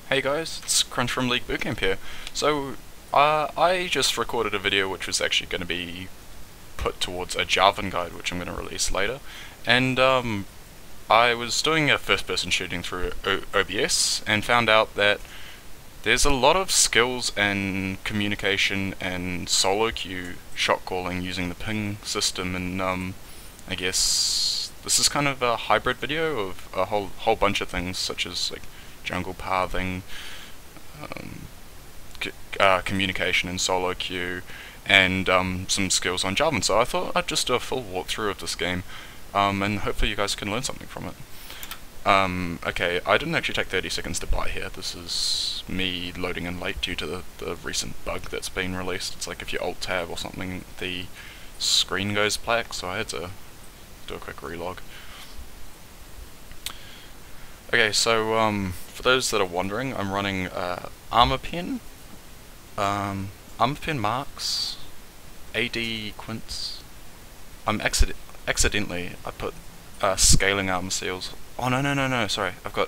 Hey guys, it's Crunch from League Bootcamp here. So, I just recorded a video which was actually going to be put towards a Jarvan guide, which I'm going to release later. And I was doing a first-person shooting through OBS and found out that there's a lot of skills and communication and solo queue shot calling using the ping system, and I guess this is kind of a hybrid video of a whole bunch of things, such as like jungle pathing, um, communication in solo queue, and some skills on Jarvan. So I thought I'd just do a full walkthrough of this game, and hopefully you guys can learn something from it. Okay, I didn't actually take 30 seconds to buy here. This is me loading in late due to the recent bug that's been released. It's like if you alt-tab or something, the screen goes black, so I had to do a quick relog. Okay, so for those that are wondering, I'm running Armor Pen, Marks, AD Quints. Accidentally I put scaling armor seals. Oh no! Sorry, I've got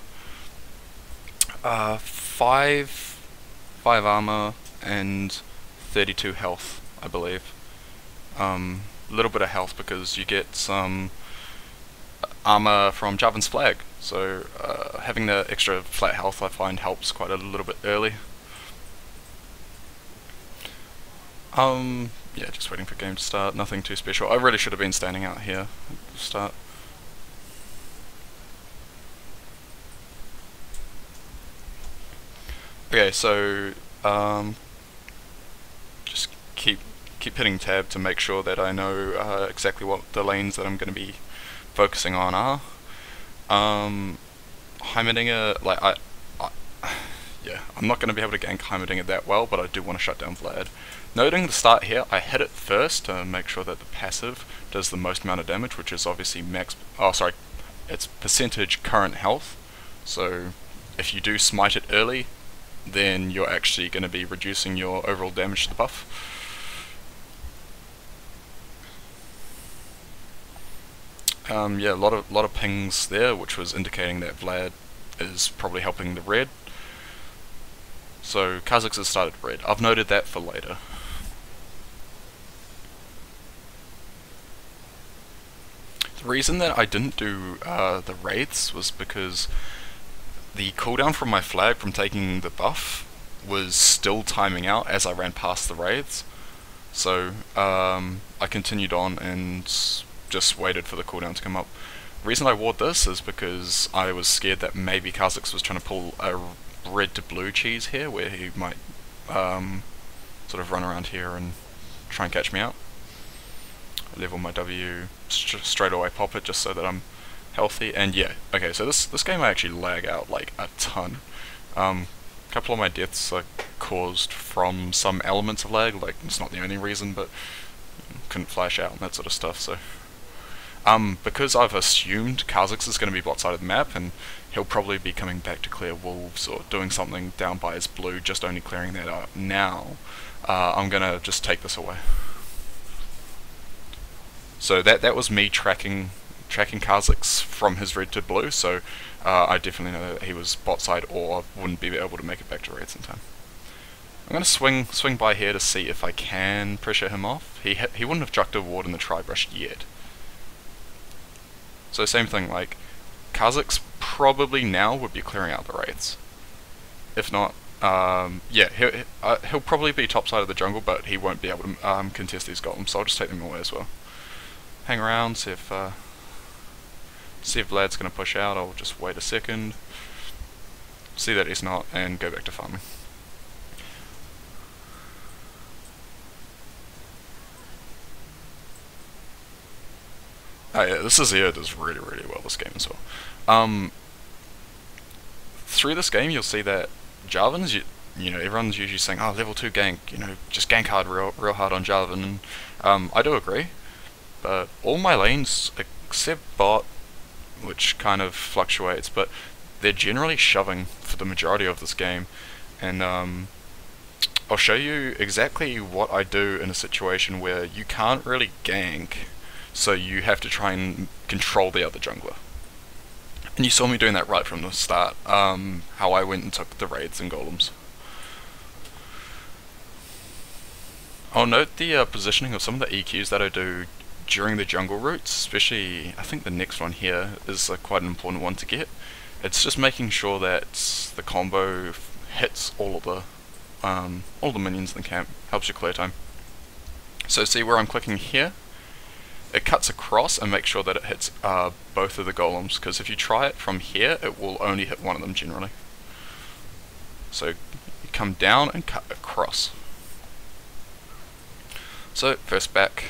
five armor and 32 health, I believe. A little bit of health because you get some armor from Jarvan's flag. So having the extra flat health I find helps quite a little bit early. Yeah, just waiting for game to start. Nothing too special. I really should have been standing out here at the start. Okay, so just keep hitting tab to make sure that I know exactly what the lanes that I'm going to be focusing on are. Heimerdinger, like yeah, I'm not going to be able to gank Heimerdinger that well, but I do want to shut down Vlad. Noting the start here, I hit it first to make sure that the passive does the most amount of damage, which is obviously it's percentage current health. So if you do smite it early, then you're actually going to be reducing your overall damage to the buff. Yeah, a lot of pings there, which was indicating that Vlad is probably helping the red. So Kha'Zix has started red. I've noted that for later. The reason that I didn't do the wraiths was because the cooldown from my flag from taking the buff was still timing out as I ran past the wraiths. So I continued on and just waited for the cooldown to come up. The reason I wore this is because I was scared that maybe Kha'Zix was trying to pull a red to blue cheese here, where he might sort of run around here and try and catch me out. I level my W, straight away pop it just so that I'm healthy. And yeah, okay, so this game I actually lag out like a ton. A couple of my deaths are caused from some elements of lag, like it's not the only reason, but couldn't flash out and that sort of stuff. So because I've assumed Kha'Zix is going to be bot side of the map, and he'll probably be coming back to clear wolves or doing something down by his blue, just only clearing that out now, I'm going to just take this away. So that was me tracking Kha'Zix from his red to blue, so I definitely know that he was bot side or wouldn't be able to make it back to reds in time. I'm going to swing by here to see if I can pressure him off. He wouldn't have chucked a ward in the tri-brush yet. So same thing, like Kha'Zix probably now would be clearing out the wraiths. If not, yeah, he'll probably be top side of the jungle, but he won't be able to contest these golems, so I'll just take them away as well. Hang around, see if Vlad's going to push out. I'll just wait a second, see that he's not, and go back to farming. Oh yeah, this Azir does really well this game as well. Through this game you'll see that Jarvan's, you know, everyone's usually saying, oh, level 2 gank, you know, just gank hard real hard on Jarvan, and I do agree, but all my lanes except bot, which kind of fluctuates, but they're generally shoving for the majority of this game, and I'll show you exactly what I do in a situation where you can't really gank, so you have to try and control the other jungler. And you saw me doing that right from the start, how I went and took the raids and golems. I'll note the positioning of some of the EQs that I do during the jungle routes, especially I think the next one here is quite an important one to get. It's just making sure that the combo hits all the minions in the camp, helps your clear time. So see where I'm clicking here? It cuts across and makes sure that it hits both of the golems, because if you try it from here, it will only hit one of them generally. So you come down and cut across. So first back,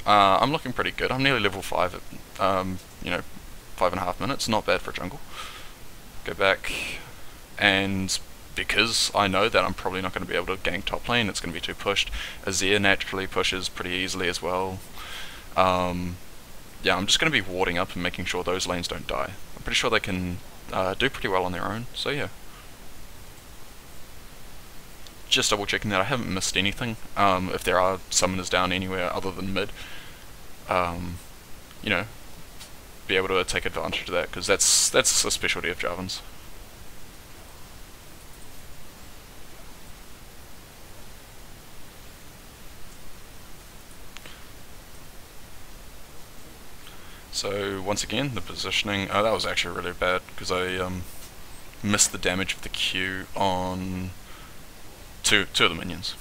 I'm looking pretty good. I'm nearly level 5 at, 5.5 minutes, not bad for a jungle. Go back, and because I know that I'm probably not going to be able to gank top lane, it's going to be too pushed. Azir naturally pushes pretty easily as well. Yeah, I'm just going to be warding up and making sure those lanes don't die. I'm pretty sure they can do pretty well on their own, so yeah. Just double checking that I haven't missed anything. If there are summoners down anywhere other than mid, be able to take advantage of that, because that's a specialty of Jarvan's. So once again, the positioning, that was actually really bad, because I missed the damage of the Q on two of the minions.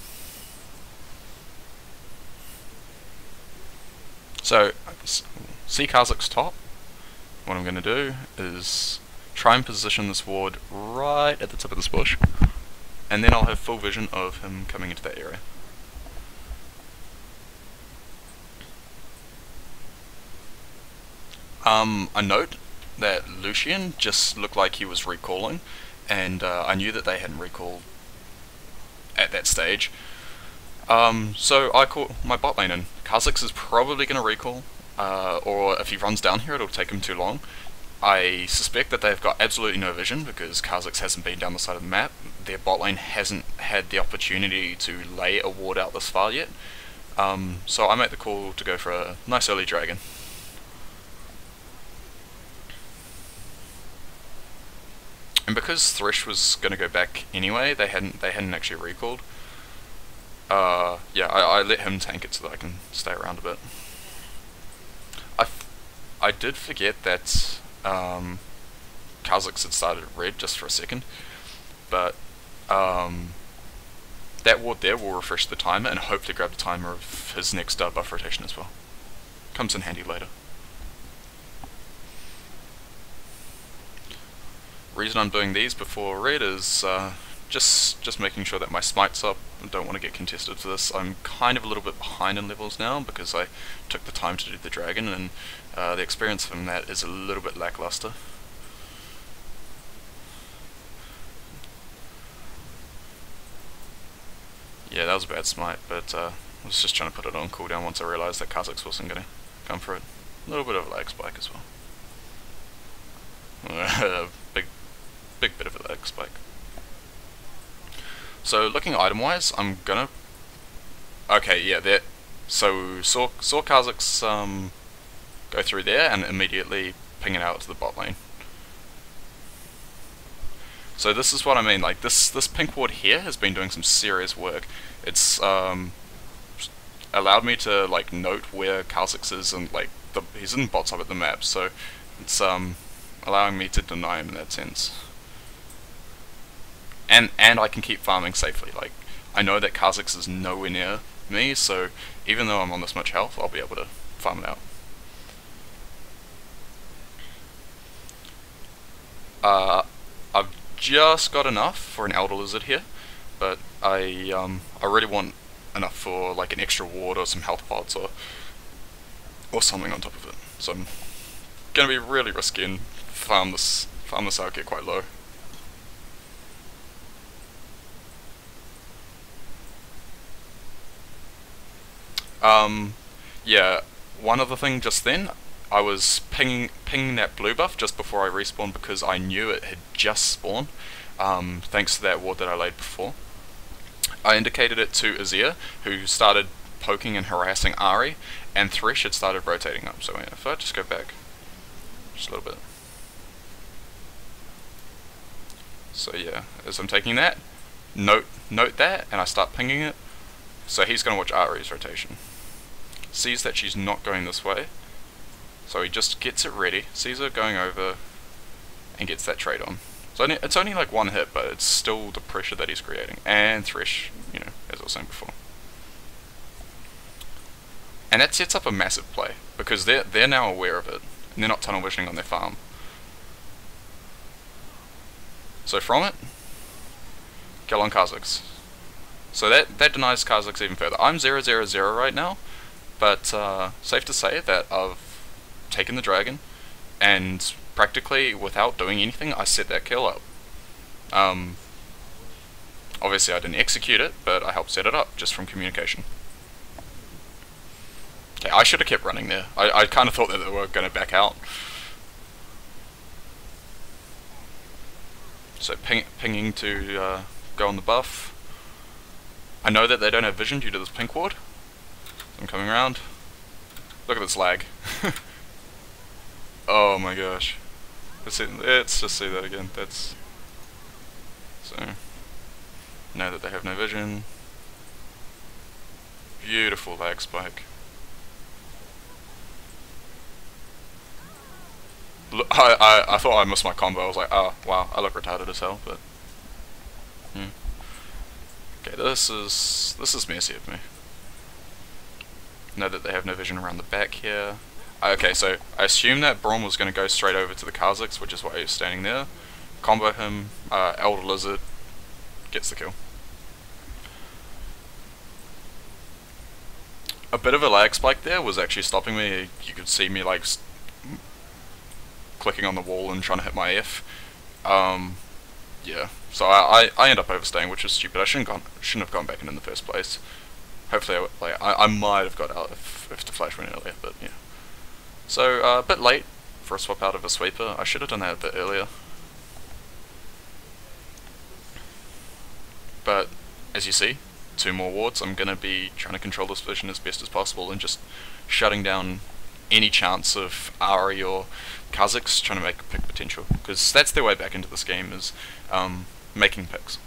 So, see Kha'Zix's top? What I'm going to do is try and position this ward right at the tip of this bush, and then I'll have full vision of him coming into that area. I note that Lucian just looked like he was recalling, and I knew that they hadn't recalled at that stage. So I caught my bot lane in. Kha'Zix is probably going to recall, or if he runs down here it'll take him too long. I suspect that they've got absolutely no vision because Kha'Zix hasn't been down the side of the map. Their bot lane hasn't had the opportunity to lay a ward out this far yet. So I make the call to go for a nice early dragon. And because Thresh was going to go back anyway, they hadn't actually recalled. Yeah, I let him tank it so that I can stay around a bit. I did forget that Kha'Zix had started red just for a second, but that ward there will refresh the timer and hopefully grab the timer of his next buff rotation as well. Comes in handy later. Reason I'm doing these before red is just making sure that my smite's up. I don't want to get contested for this. I'm kind of a little bit behind in levels now because I took the time to do the dragon, and the experience from that is a little bit lackluster. Yeah, that was a bad smite, but I was just trying to put it on cooldown once I realised that Kha'Zix wasn't going to come for it. A little bit of a lag spike as well. Big bit of a lag spike. So looking item wise, I'm gonna. Okay, yeah, that. So saw Kha'Zix go through there and immediately ping it out to the bot lane. So this is what I mean. Like this pink ward here has been doing some serious work. It's allowed me to like note where Kha'Zix is, and like he's in bot side of the map. So it's allowing me to deny him in that sense. And I can keep farming safely. Like, I know that Kha'Zix is nowhere near me, so even though I'm on this much health, I'll be able to farm it out. I've just got enough for an Elder Lizard here, but I really want enough for like an extra ward or some health pods or something on top of it. So I'm gonna be really risky and farm this out, get quite low. Yeah, one other thing just then, I was pinging that blue buff just before I respawned because I knew it had just spawned, thanks to that ward that I laid before. I indicated it to Azir, who started poking and harassing Ahri, and Thresh had started rotating up. So if I just go back just a little bit. So yeah, as I'm taking that, note that, and I start pinging it. So he's going to watch Ari's rotation. Sees that she's not going this way, so he just gets it ready, sees her going over, and gets that trade on. So it's only like one hit, but it's still the pressure that he's creating. And Thresh, you know, as I was saying before. And that sets up a massive play, because they're now aware of it, and they're not tunnel visioning on their farm. So from it, kill on Kha'Zix. So that denies Kha'Zix even further. I'm 0-0-0 right now, but safe to say that I've taken the dragon, and practically without doing anything, I set that kill up. Obviously I didn't execute it, but I helped set it up just from communication. Okay, I should have kept running there. I kind of thought that they were going to back out. So pinging to go on the buff. I know that they don't have vision due to this pink ward. So I'm coming around. Look at this lag. Oh my gosh. Let's just see that again. That's so. Know that they have no vision. Beautiful lag spike. Look, I thought I missed my combo. I was like, oh wow, I look retarded as hell. But okay, this is messy of me. Know that they have no vision around the back here. Okay, so I assume that Braum was going to go straight over to the Kha'Zix, which is why he was standing there. Combo him, Elder Lizard, gets the kill. A bit of a lag spike there was actually stopping me. You could see me like clicking on the wall and trying to hit my F. Yeah, so I end up overstaying, which is stupid. I shouldn't have gone back in the first place. Hopefully, I might have got out if the flash went earlier, but yeah. So, a bit late for a swap out of a sweeper. I should have done that a bit earlier. But, as you see, 2 more wards. I'm going to be trying to control this vision as best as possible and just shutting down any chance of Ari or Kha'Zix trying to make a pick potential. Because that's their way back into this game, is making picks.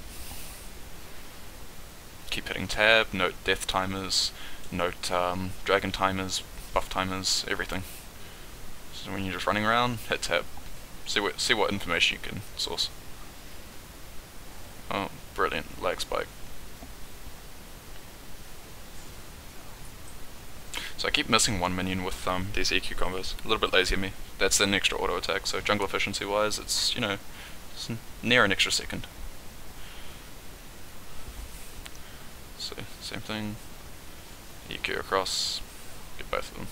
Keep hitting tab, note death timers, note dragon timers, buff timers, everything. So when you're just running around, hit tab. See what information you can source. Oh, brilliant, lag spike. So I keep missing one minion with these EQ combos. A little bit lazy of me. That's an extra auto attack, so jungle efficiency wise, it's, you know, it's near an extra second. So, same thing. EQ across, get both of them.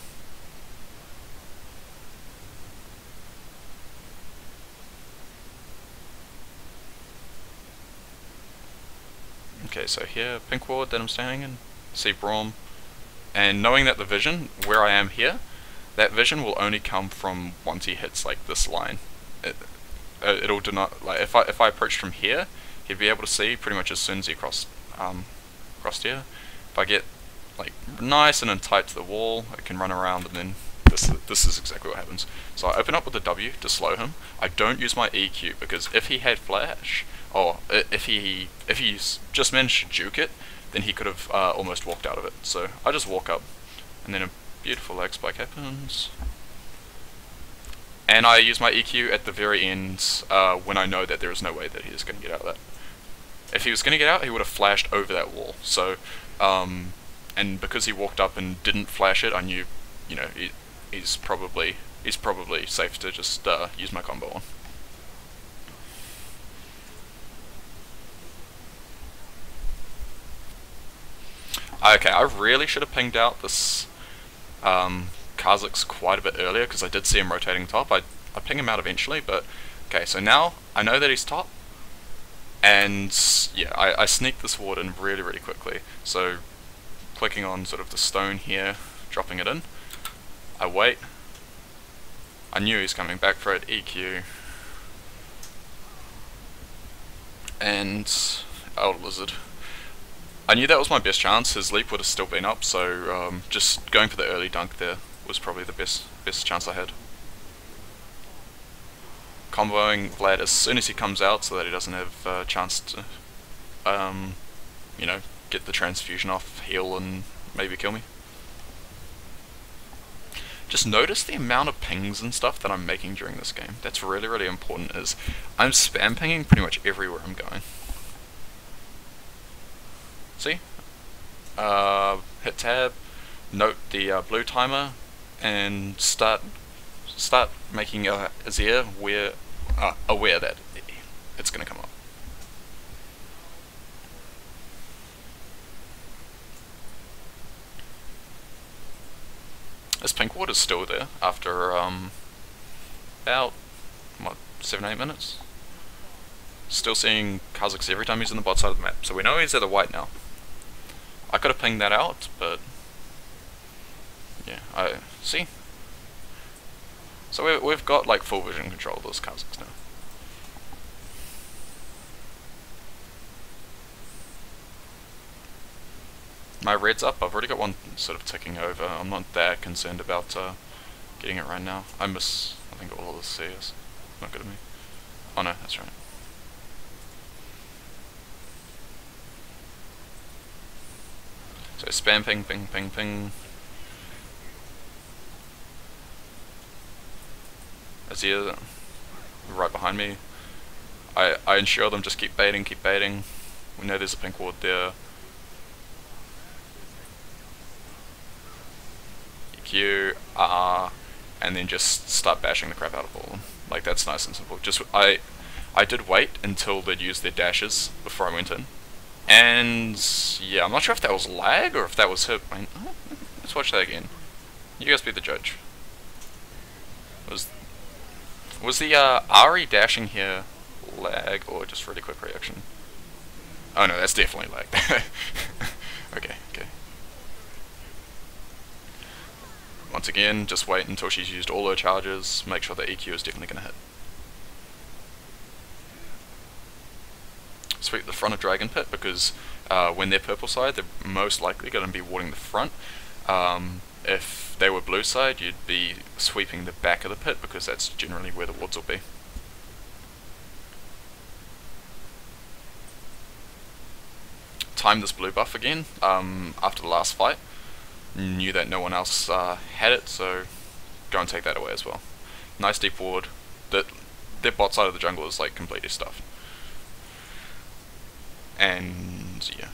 Okay, so here, pink ward that I'm standing in, see Braum, and knowing that the vision, where I am here, that vision will only come from once he hits like this line. It'll do not, like if I approached from here, he'd be able to see pretty much as soon as he crossed here. If I get like nice and tight to the wall, I can run around, and then this is exactly what happens. So I open up with the W to slow him. I don't use my EQ because if he had flash, or if he just managed to juke it, then he could have almost walked out of it. So I just walk up, and then a beautiful lag spike happens. And I use my EQ at the very end when I know that there is no way that he is going to get out of that. If he was going to get out, he would have flashed over that wall. So, and because he walked up and didn't flash it, I knew, you know, he's probably safe to just use my combo on. Okay, I really should have pinged out this Kha'Zix quite a bit earlier, because I did see him rotating top. I ping him out eventually, but okay, so now I know that he's top, and yeah, I sneak this ward in really, really quickly. So clicking on sort of the stone here, dropping it in, I wait. I knew he was coming back for it, EQ, and Elder Lizard. I knew that was my best chance. His leap would have still been up, so just going for the early dunk there was probably the best chance I had. comboing Vlad as soon as he comes out so that he doesn't have a chance to, you know, get the transfusion off, heal, and maybe kill me. Just notice the amount of pings and stuff that I'm making during this game. That's really, really important, is I'm spam pinging pretty much everywhere I'm going. See? Hit tab, note the blue timer, and start making Azir aware that it's going to come up. This pink ward is still there after about, what, 7-8 minutes? Still seeing Kha'Zix every time he's in the bot side of the map, so we know he's at the white now. I could have pinged that out, but yeah, I see. So we've got like full vision control of those Kha'Zix now. My red's up. I've already got one sort of ticking over. I'm not that concerned about getting it right now. I think all of this CS. Not good at me. Oh no, that's right. So spam ping, ping, ping, ping. Azir right behind me. I ensure them just keep baiting, keep baiting. We know there's a pink ward there. EQ, and then just start bashing the crap out of all of them. Like, that's nice and simple. Just I did wait until they'd used their dashes before I went in. And yeah, I'm not sure if that was lag or if that was hit. Let's watch that again. You guys be the judge. Was the Ahri dashing here lag or just really quick reaction? Oh no, that's definitely lag. Okay. Once again, just wait until she's used all her charges, make sure the EQ is definitely going to hit. Sweep the front of Dragon Pit, because when they're purple side, they're most likely going to be warding the front. If they were blue side, you'd be sweeping the back of the pit, because that's generally where the wards will be. Time this blue buff again after the last fight. Knew that no one else had it, so go and take that away as well. Nice deep ward. Their bot side of the jungle is like completely stuffed. And yeah.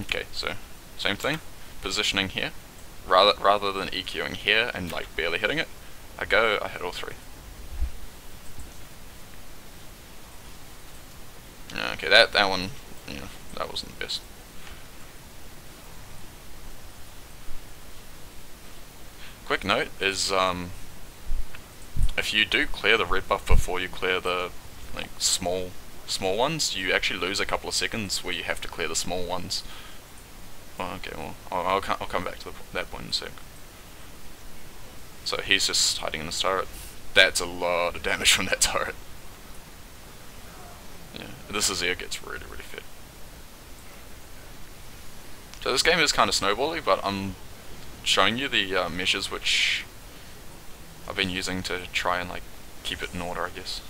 Okay, so same thing. Positioning here. Rather than EQing here and like barely hitting it, I hit all three. Okay, that one, yeah, that wasn't the best. Quick note is, if you do clear the red buff before you clear the like small ones, you actually lose a couple of seconds where you have to clear the small ones. Oh, okay, well, I'll come back to that point in a sec. So he's just hiding in this turret. That's a lot of damage from that turret. Yeah, this Azir gets really, really fit. So this game is kind of snowbally, but I'm showing you the measures which I've been using to try and like keep it in order, I guess.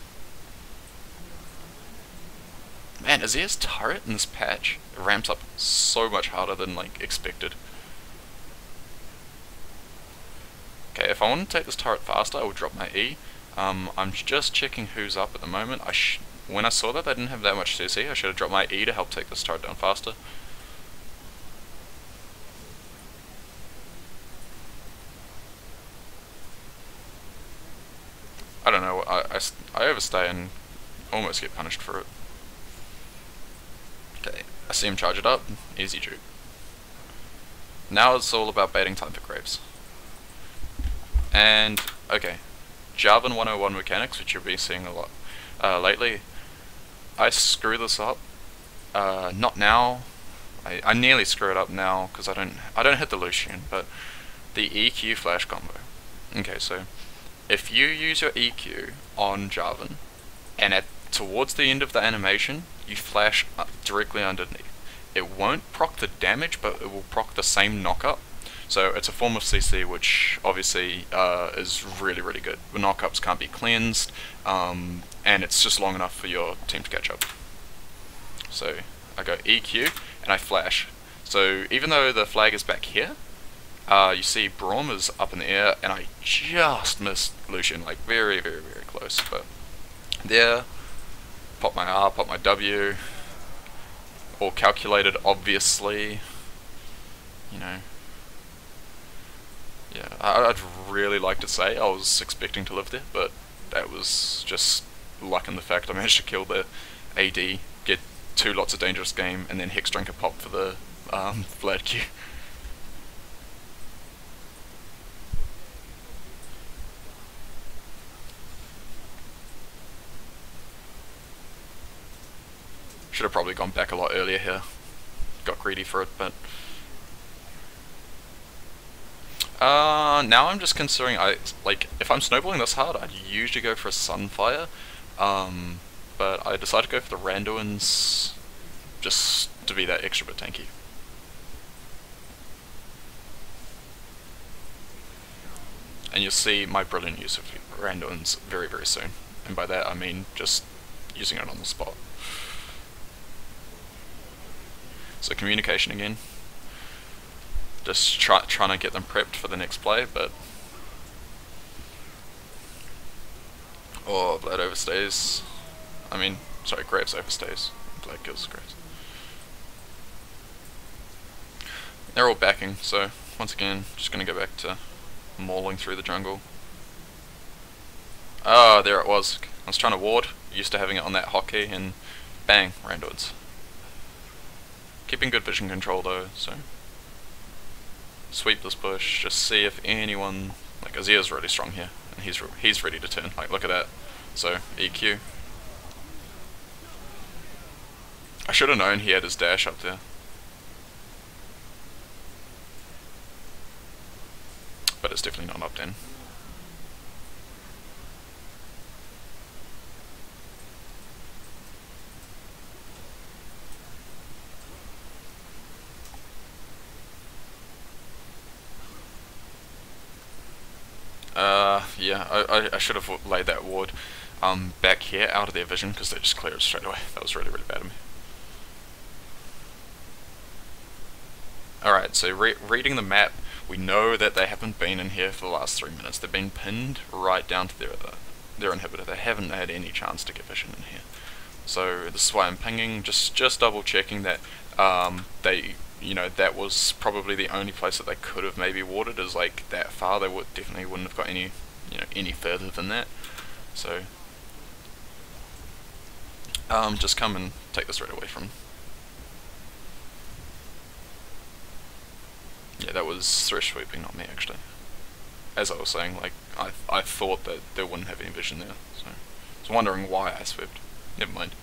Man, Azir's turret in this patch ramps up so much harder than like expected. Okay, if I want to take this turret faster, I will drop my E. I'm just checking who's up at the moment. When I saw that they didn't have that much CC, I should have dropped my E to help take this turret down faster. I don't know, I overstay and almost get punished for it. Okay, I see him charge it up, easy juke. Now it's all about baiting time for Graves. And, okay, Jarvan 101 mechanics, which you'll be seeing a lot lately. I screw this up, not now. I nearly screw it up now because I don't hit the Lucian, but the EQ flash combo. Okay, so if you use your EQ on Jarvan, and towards the end of the animation, you flash directly underneath. It won't proc the damage, but it will proc the same knockup. So it's a form of CC which obviously is really, really good. The knockups can't be cleansed, and it's just long enough for your team to catch up. So I go EQ and I flash. So even though the flag is back here, you see Braum is up in the air, and I just missed Lucian, like very, very, very close. But there, pop my R, pop my W, all calculated, obviously. You know, yeah, I'd really like to say I was expecting to live there, but that was just luck in the fact I managed to kill the AD, get 2 lots of dangerous game, and then Hex Drinker pop for the Flat Q. Should have probably gone back a lot earlier here. Got greedy for it, but now I'm just considering if I'm snowballing this hard, I'd usually go for a Sunfire, but I decided to go for the Randuins just to be that extra bit tanky. And you'll see my brilliant use of Randuins very, very soon, and by that I mean just using it on the spot. So communication again. Just trying to get them prepped for the next play, but Blade overstays. I mean, sorry, Graves overstays. Blade kills Graves. They're all backing, so once again, just gonna go back to mauling through the jungle. Ah, there it was. I was trying to ward, used to having it on that hotkey, and bang, Randuins. Keeping good vision control though, so sweep this bush, just see if anyone, like Azir's really strong here, and he's ready to turn, like look at that. So EQ. I should have known he had his dash up there. But it's definitely not up then. Yeah, I should have laid that ward back here out of their vision, because they just cleared it straight away. That was really, really bad of me. Alright, so reading the map, we know that they haven't been in here for the last 3 minutes. They've been pinned right down to their inhibitor. They haven't had any chance to get vision in here. So this is why I'm pinging, just double checking that that was probably the only place that they could have maybe warded, is like that far. They definitely wouldn't have got any further than that. So just come and take this right away from. Yeah, that was Thresh sweeping, not me actually. As I was saying, like I thought that they wouldn't have any vision there, so I was wondering why I swept. Never mind.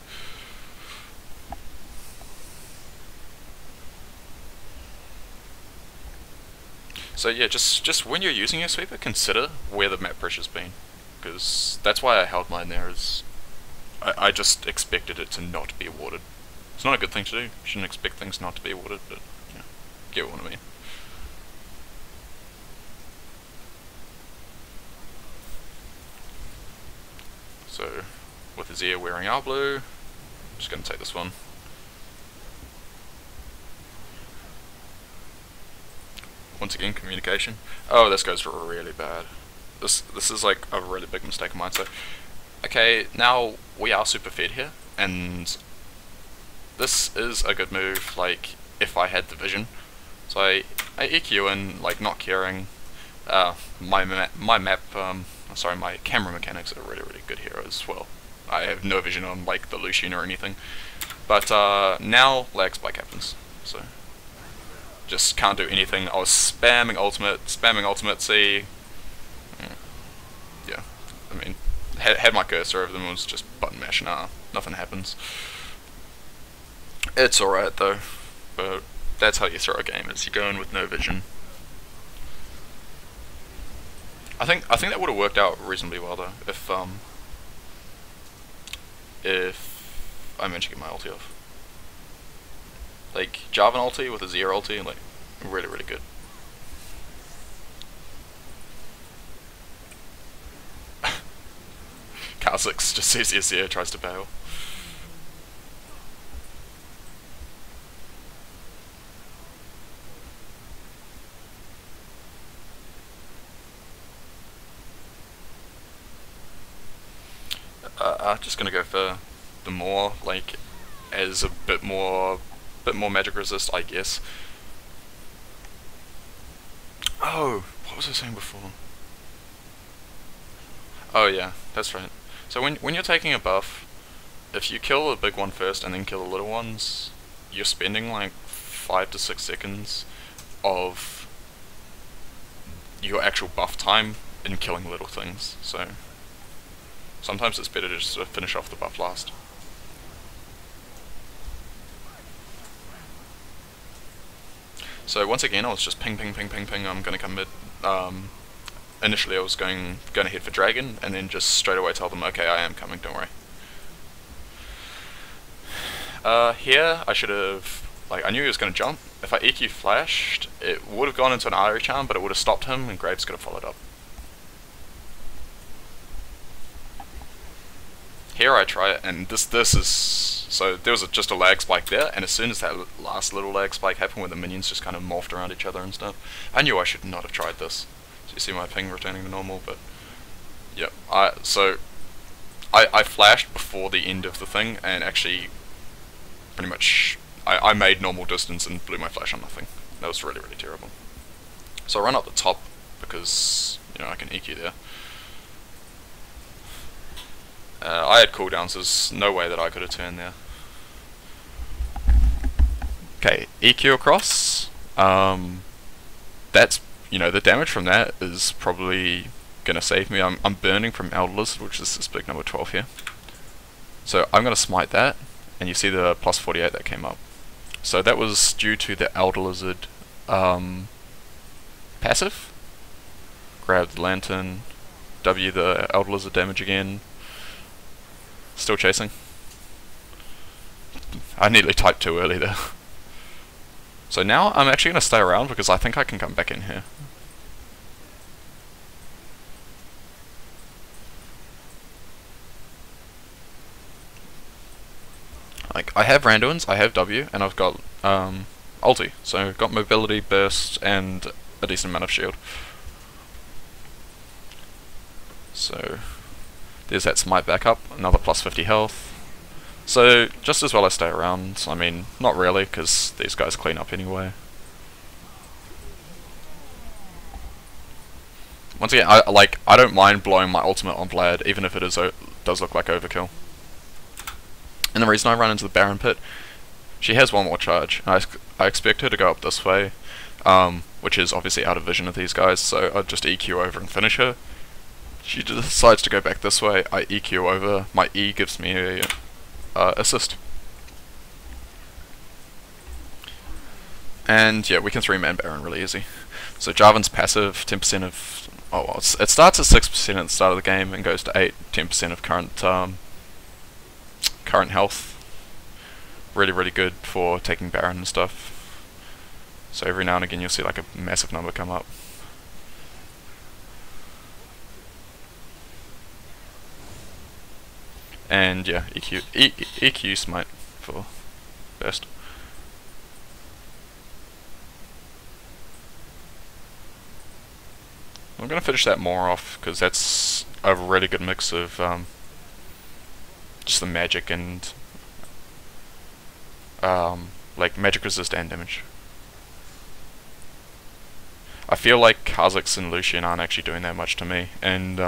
So yeah, just when you're using your sweeper, consider where the map pressure's been, because that's why I held mine there. Is I just expected it to not be awarded. It's not a good thing to do. You shouldn't expect things not to be awarded, but yeah, get what I mean. So with his ear wearing our blue, I'm just going to take this one. Once again, communication. Oh, this goes really bad. This is like a really big mistake of mine. So, okay, now we are super fed here, and this is a good move. Like if I had the vision, so I EQ in, like not caring. My camera mechanics are really, really good here as well. I have no vision on like the Lucian or anything, but now lag spike happens. So. Just can't do anything. I was spamming ultimate C. Yeah, I mean, had my cursor over them, was just button mash. Nah, nothing happens. It's alright though, but that's how you throw a game, is you go in with no vision. I think that would have worked out reasonably well though, if I managed to get my ulti off. Like Jarvan ulti with a Zero ulti, like really, really good. Kha'Zix just sees yes, yeah, tries to bail. Just gonna go for the more, like, as a bit more magic resist, I guess. Oh, what was I saying before? Oh yeah, that's right. So when you're taking a buff, if you kill the big one first and then kill the little ones, you're spending like 5 to 6 seconds of your actual buff time in killing little things. So sometimes it's better to just sort of finish off the buff last. So once again, I was just ping, ping, ping, ping, ping. I'm gonna come mid. Initially, I was going to head for dragon, and then just straight away tell them, okay, I am coming. Don't worry. Here I should have, like, I knew he was gonna jump. If I EQ flashed, it would have gone into an Ari charm, but it would have stopped him, and Graves could have followed up. Here I try it, and this is, so there was just a lag spike there, and as soon as that last little lag spike happened where the minions just kind of morphed around each other and stuff, I knew I should not have tried this. So you see my ping returning to normal, but yeah, I flashed before the end of the thing, and actually pretty much I made normal distance and blew my flash on nothing. That was really, really terrible. So I run up the top because, you know, I can EQ there. I had cooldowns, there's no way that I could have turned there. Okay, EQ across. That's, you know, the damage from that is probably gonna save me. I'm burning from Elder Lizard, which is this big number 12 here. So I'm gonna smite that, and you see the plus 48 that came up. So that was due to the Elder Lizard passive. Grab the lantern, W the Elder Lizard damage again. Still chasing. I nearly typed too early there. So now I'm actually going to stay around because I think I can come back in here. Like, I have Randuins, I have W, and I've got ulti. So I've got mobility, burst, and a decent amount of shield. So there's that smite back up, another plus 50 health. So just as well I stay around. I mean, not really, because these guys clean up anyway. Once again, I don't mind blowing my ultimate on Vlad, even if it does look like overkill. And the reason I run into the Baron pit, she has one more charge. I expect her to go up this way, which is obviously out of vision of these guys, so I'd just EQ over and finish her. She decides to go back this way, I EQ over, my E gives me a assist. And yeah, we can 3-man Baron really easy. So Jarvan's passive, 10% of, oh well, it starts at 6% at the start of the game and goes to 8, 10% of current health. Really, really good for taking Baron and stuff. So every now and again you'll see like a massive number come up. And yeah, EQ smite for best. I'm gonna finish that more off because that's a really good mix of just the magic and like magic resist and damage. I feel like Kha'Zix and Lucian aren't actually doing that much to me, and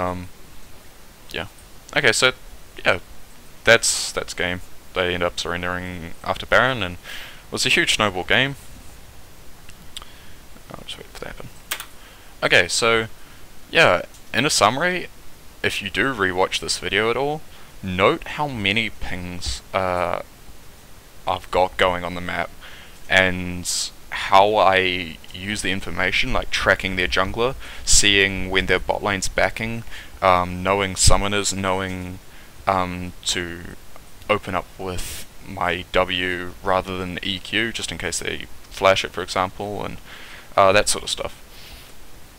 yeah. Okay, so yeah, that's game. They end up surrendering after Baron, and it was a huge snowball game. I'll just wait for that to happen. Okay, so yeah, in a summary, if you do rewatch this video at all, note how many pings I've got going on the map, and how I use the information, like tracking their jungler, seeing when their bot lane's backing, knowing summoners, knowing to open up with my W rather than EQ, just in case they flash it, for example, and that sort of stuff.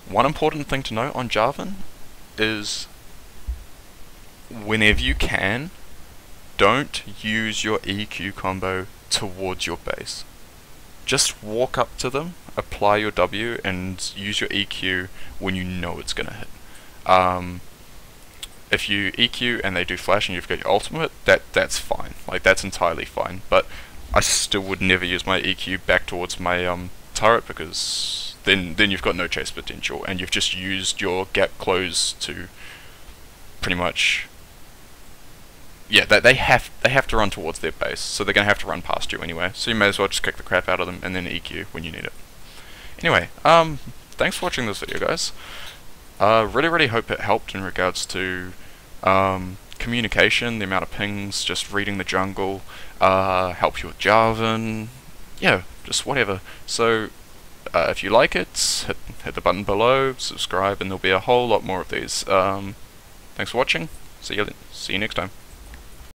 One important thing to note on Jarvan is whenever you can, don't use your EQ combo towards your base. Just walk up to them, apply your W, and use your EQ when you know it's gonna hit. If you EQ and they do flash and you've got your ultimate, that's fine. Like, that's entirely fine. But I still would never use my EQ back towards my turret, because then you've got no chase potential and you've just used your gap close to pretty much. Yeah, they have to run towards their base, so they're gonna have to run past you anyway. So you may as well just kick the crap out of them and then EQ when you need it. Anyway, thanks for watching this video, guys. Really hope it helped in regards to communication, the amount of pings, just reading the jungle, help you with Jarvan, yeah, just whatever. So if you like it, hit the button below, subscribe, and there'll be a whole lot more of these. Thanks for watching. See you next time.